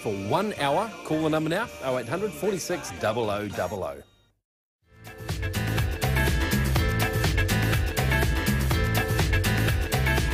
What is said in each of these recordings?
For 1 hour, call the number now, 0800 46 0000.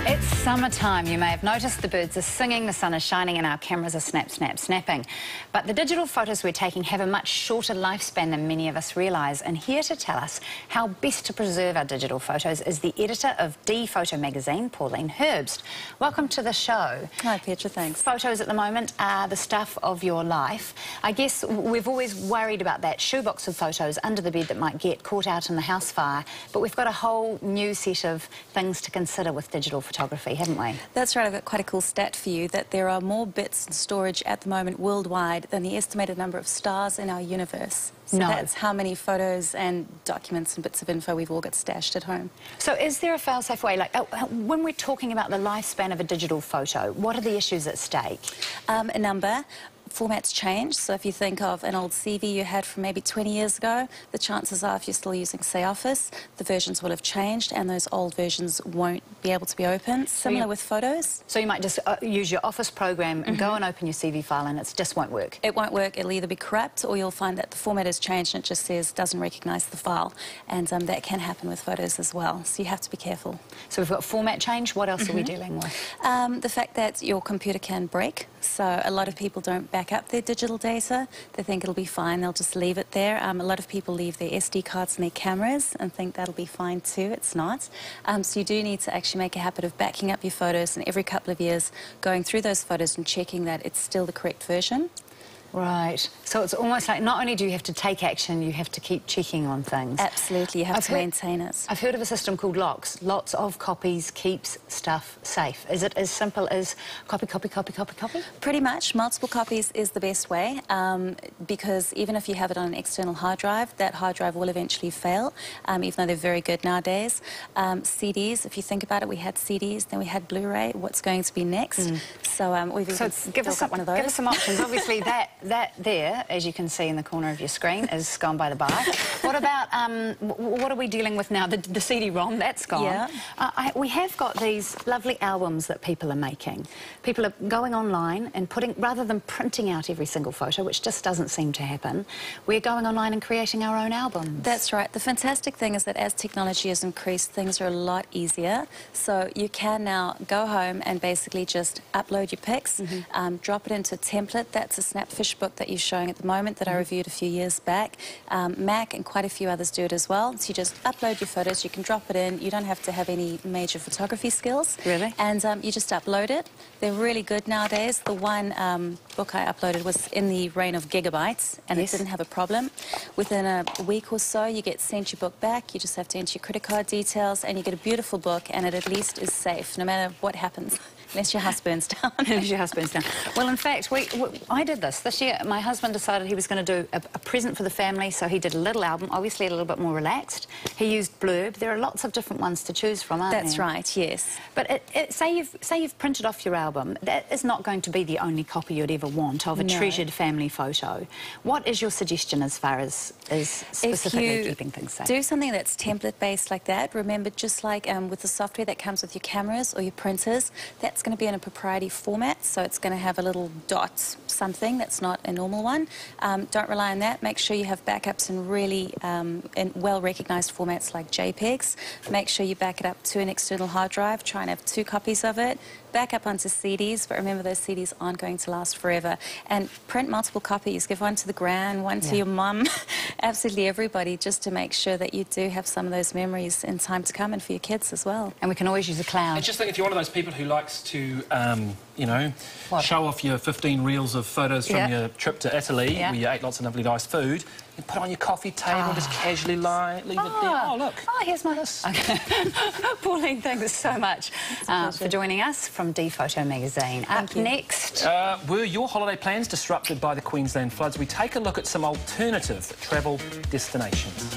It's summertime. You may have noticed the birds are singing, the sun is shining and our cameras are snap, snap, snapping. But the digital photos we're taking have a much shorter lifespan than many of us realise. And here to tell us how best to preserve our digital photos is the editor of Photo magazine, Pauline Herbst. Welcome to the show. Hi Petra, thanks. Photos at the moment are the stuff of your life. I guess we've always worried about that shoebox of photos under the bed that might get caught out in the house fire. But we've got a whole new set of things to consider with digital photography, haven't we? That's right. I've got quite a cool stat for you, that there are more bits in storage at the moment worldwide than the estimated number of stars in our universe. So that's how many photos and documents and bits of info we've all got stashed at home. So is there a fail-safe way? Like, when we're talking about the lifespan of a digital photo, what are the issues at stake? A number. Formats change, so if you think of an old CV you had from maybe 20 years ago, the chances are if you're still using, say, Office, the versions will have changed and those old versions won't be able to be opened. Similar with photos. So you might just use your Office program and go and open your CV file and it just won't work? It won't work. It'll either be corrupt or you'll find that the format has changed and it just says doesn't recognise the file. And that can happen with photos as well, so you have to be careful. So we've got format change. What else are we dealing with? The fact that your computer can break. So a lot of people don't back up their digital data. They think it'll be fine, they'll just leave it there. A lot of people leave their SD cards in their cameras and think that'll be fine too. It's not. So you do need to actually make a habit of backing up your photos and every couple of years going through those photos and checking that it's still the correct version. Right. So it's almost like not only do you have to take action, you have to keep checking on things. Absolutely, you have to maintain it. I've heard of a system called locks. Lots of copies keeps stuff safe. Is it as simple as copy, copy, copy, copy, copy? Pretty much. Multiple copies is the best way because even if you have it on an external hard drive, that hard drive will eventually fail, even though they're very good nowadays. CDs, if you think about it, we had CDs, then we had Blu-ray. What's going to be next? So we've give us one of those. Give us some options. Obviously, that there, as you can see in the corner of your screen, is gone by the by. What about, what are we dealing with now? The CD-ROM, that's gone. Yeah. We have got these lovely albums that people are making. People are going online and putting, rather than printing out every single photo, which just doesn't seem to happen, we're going online and creating our own albums. That's right. The fantastic thing is that as technology has increased, things are a lot easier. So you can now go home and basically just upload your pics, drop it into a template. That's a Snapfish book that you're showing at the moment that I reviewed a few years back. Mac and quite a few others do it as well. So you just upload your photos, you can drop it in, you don't have to have any major photography skills. Really? And you just upload it. They're really good nowadays. The one book I uploaded was in the reign of gigabytes and it didn't have a problem. Within a week or so you get sent your book back, you just have to enter your credit card details and you get a beautiful book and it at least is safe no matter what happens. Unless your house burns down. Unless your house burns down. Well, in fact, I did this year. My husband decided he was going to do a present for the family, so he did a little album, obviously a little bit more relaxed. He used Blurb. There are lots of different ones to choose from, aren't there? That's right, yes. But say you've printed off your album. That is not going to be the only copy you'd ever want of a treasured family photo. What is your suggestion as far as specifically keeping things safe? Do something that's template-based like that. Remember, just like with the software that comes with your cameras or your printers, that's going to be in a proprietary format, so it's going to have a little dot something that's not a normal one. Don't rely on that. Make sure you have backups in really in well-recognised formats like JPEGs. Make sure you back it up to an external hard drive. Try and have 2 copies of it. Back up onto CDs, but remember those CDs aren't going to last forever. And print multiple copies. Give one to the gran, one to your mum, absolutely everybody, just to make sure that you do have some of those memories in time to come and for your kids as well. And we can always use a cloud. I just think if you're one of those people who likes to, you know, show off your 15 reels of photos from your trip to Italy, where you ate lots of lovely nice food, you put it on your coffee table, just casually leave it there. Oh, look. Oh, here's my list. Okay. Pauline, thanks so much for joining us from Photo magazine. Up next... were your holiday plans disrupted by the Queensland floods? We take a look at some alternative travel destinations.